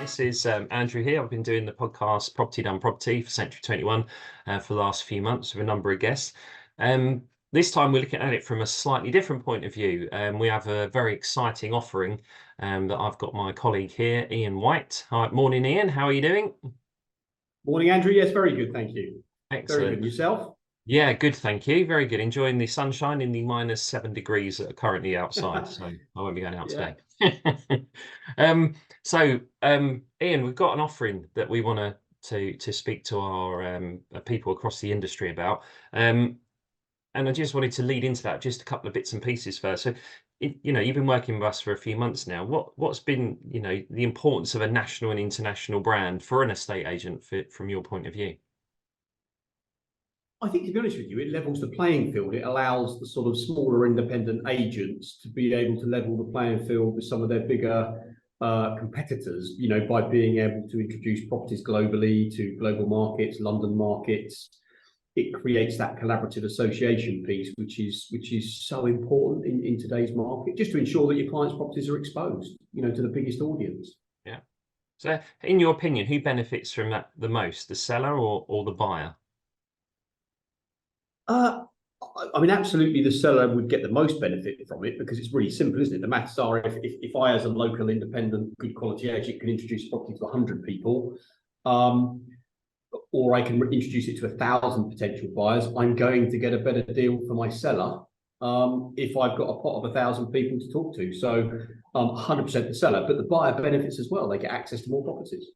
This is Andrew here. I've been doing the podcast Property Done Property for Century 21 for the last few months with a number of guests. This time we're looking at it from a slightly different point of view. We have a very exciting offering that I've got my colleague here, Iain White. Hi, morning, Iain. How are you doing? Morning, Andrew. Yes, very good, thank you. Excellent. Very good. Yourself? Yeah, good, thank you. Very good. Enjoying the sunshine in the -7 degrees that are currently outside, so I won't be going out today. Iain, we've got an offering that we want to speak to our people across the industry about. And I just wanted to lead into that, just a couple of bits and pieces first. So, you've been working with us for a few months now. What's been, the importance of a national and international brand for an estate agent from your point of view? I think, to be honest with you, it levels the playing field. It allows the sort of smaller independent agents to be able to level the playing field with some of their bigger competitors, by being able to introduce properties globally to global markets, London markets. It creates that collaborative association piece, which is so important in today's market, just to ensure that your clients' properties are exposed, to the biggest audience. Yeah. So, in your opinion, who benefits from that the most, the seller or the buyer? Absolutely, the seller would get the most benefit from it because it's really simple, isn't it? The maths are if I, as a local independent, good quality agent, can introduce a property to 100 people, or I can introduce it to 1,000 potential buyers, I'm going to get a better deal for my seller if I've got a pot of 1,000 people to talk to. So 100% the seller, but the buyer benefits as well. They get access to more properties.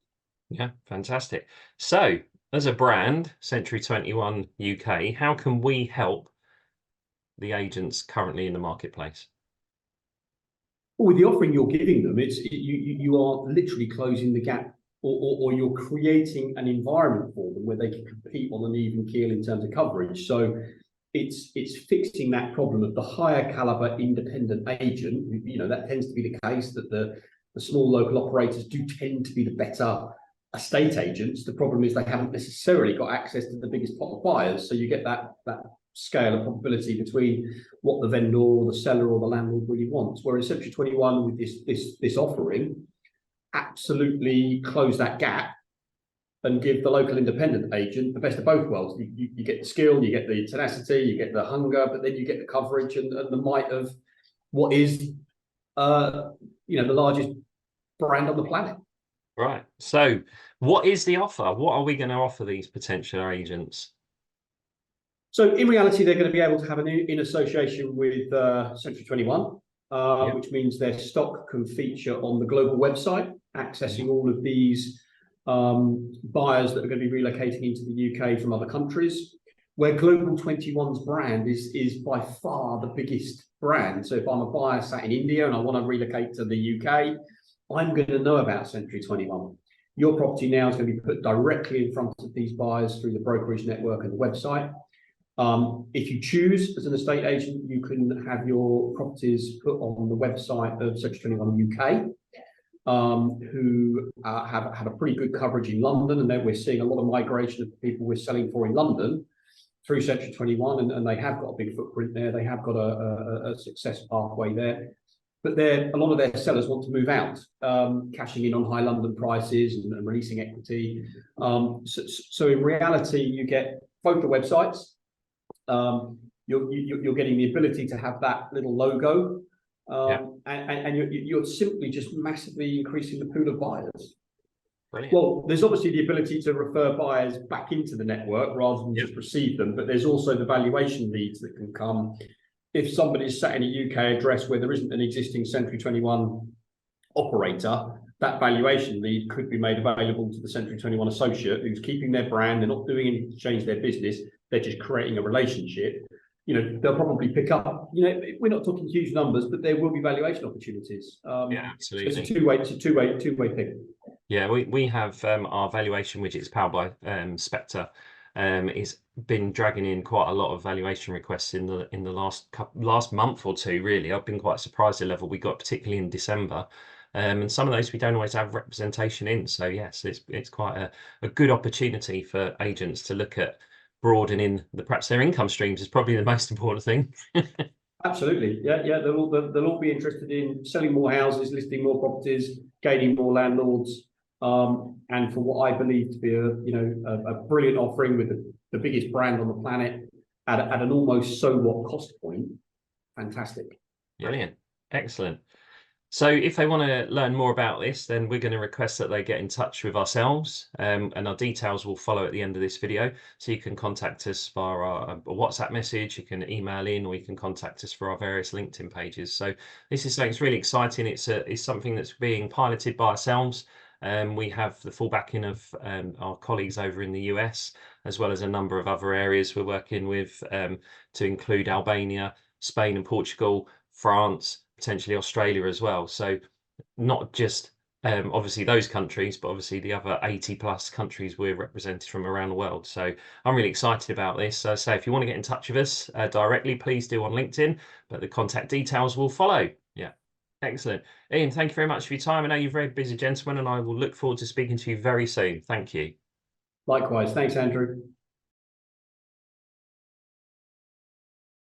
Yeah, fantastic. So, as a brand, Century 21 UK, how can we help the agents currently in the marketplace? Well, with the offering you're giving them, you are literally closing the gap, or you're creating an environment for them where they can compete on an even keel in terms of coverage. So it's fixing that problem of the higher caliber independent agent. That tends to be the case, that the small local operators do tend to be the better estate agents. The problem is they haven't necessarily got access to the biggest pot of buyers, so you get that scale of probability between what the vendor or the seller or the landlord really wants. Whereas Century 21, with this offering, absolutely close that gap and give the local independent agent the best of both worlds. You get the skill, you get the tenacity, you get the hunger, but then you get the coverage and the might of what is the largest brand on the planet. Right. So, what is the offer? What are we going to offer these potential agents? So, in reality, they're going to be able to have in association with Century 21, which means their stock can feature on the global website, accessing all of these buyers that are going to be relocating into the UK from other countries, where Global 21's brand is by far the biggest brand. So, if I'm a buyer sat in India and I want to relocate to the UK, I'm going to know about Century 21. Your property now is going to be put directly in front of these buyers through the brokerage network and the website. If you choose as an estate agent, you can have your properties put on the website of Century 21 UK, who have a pretty good coverage in London, and then we're seeing a lot of migration of people we're selling for in London through Century 21, and they have got a big footprint there. They have got a success pathway there. But a lot of their sellers want to move out, cashing in on high London prices and releasing equity. So in reality, you get both the websites. You're getting the ability to have that little logo, and you're simply just massively increasing the pool of buyers. Brilliant. Well, there's obviously the ability to refer buyers back into the network rather than just receive them, but there's also the valuation leads that can come. If somebody's sat in a UK address where there isn't an existing Century 21 operator, that valuation lead could be made available to the Century 21 associate who's keeping their brand. They're not doing anything to change their business. They're just creating a relationship. They'll probably pick up, we're not talking huge numbers, but there will be valuation opportunities. Absolutely. So it's a two-way thing. Yeah, we have our valuation widgets powered by Spectre. It's been dragging in quite a lot of valuation requests in the last month or two. Really, I've been quite surprised at the level we got, particularly in December. And some of those we don't always have representation in. So yes, it's quite a good opportunity for agents to look at broadening perhaps their income streams is probably the most important thing. Absolutely, yeah. They'll all be interested in selling more houses, listing more properties, gaining more landlords. and for what I believe to be a brilliant offering with the biggest brand on the planet at an almost so what cost point. Fantastic. Brilliant. Excellent. So if they want to learn more about this, then we're going to request that they get in touch with ourselves, and our details will follow at the end of this video. So you can contact us via our WhatsApp message, you can email in, or you can contact us for our various LinkedIn pages. So this is something that's really exciting. It's something that's being piloted by ourselves. We have the full backing of our colleagues over in the US, as well as a number of other areas we're working with, to include Albania, Spain and Portugal, France, potentially Australia as well. So not just obviously those countries, but obviously the other 80 plus countries we're represented from around the world. So I'm really excited about this. So if you want to get in touch with us directly, please do on LinkedIn, but the contact details will follow. Yeah. Excellent. Iain, thank you very much for your time. I know you're a very busy gentleman, and I will look forward to speaking to you very soon. Thank you. Likewise. Thanks, Andrew.